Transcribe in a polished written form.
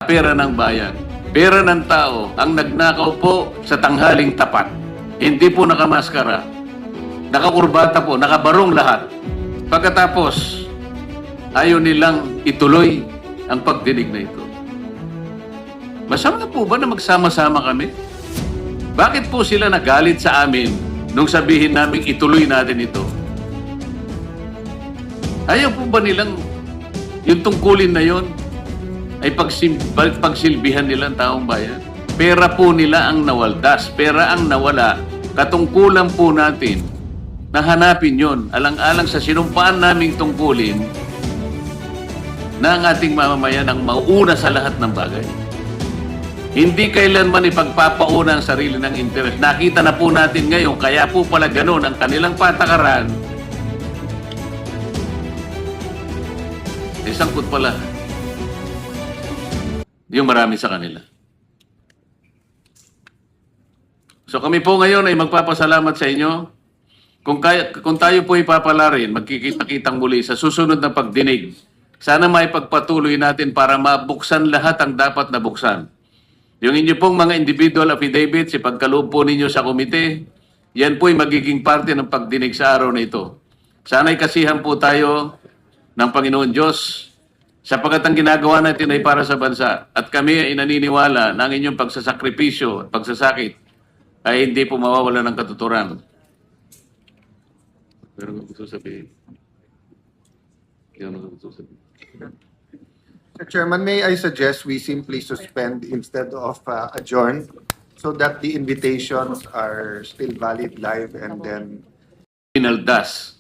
Pera ng bayan, pera ng tao ang nagnakaw po sa tanghaling tapat. Hindi po nakamaskara, nakakurbata po, nakabarong lahat. Pagkatapos, ayaw nilang ituloy ang pagdinig na ito. Masama po ba na magsama-sama kami? Bakit po sila nagalit sa amin nung sabihin namin ituloy natin ito? Ayaw po ba nilang yung tungkulin na yon ay pagsilbihan nilang taong bayan? Pera po nila ang nawaldas, pera ang nawala. Katungkulan po natin na hanapin yon, alang-alang sa sinumpaan naming tungkulin na ang ating mamamayan ang mauuna sa lahat ng bagay. Hindi kailanman ipagpapauna ang sarili ng interes. Nakita na po natin ngayon, kaya po pala ganun ang kanilang patakaran. Sangkot pala yung marami sa kanila. So kami po ngayon ay magpapasalamat sa inyo. Kung tayo po ipapala rin, magkikita-kitang muli sa susunod na pagdinig. Sana may pagpatuloy natin para mabuksan lahat ang dapat na buksan. Yung inyo pong mga individual affidavits, ipagkaloob po ninyo sa komite, yan po ay magiging parte ng pagdinig sa araw na ito. Sana'y kasihan po tayo ng Panginoon Diyos sapagkat ang ginagawa natin ay para sa bansa. At kami ay naniniwala na ang inyong pagsasakripisyo at pagsasakit ay hindi po mawawala ng katuturan. Pero gusto sabihin. Gusto sabihin. Mr. Chairman, may I suggest we simply suspend instead of adjourn so that the invitations are still valid live and then Pinaldas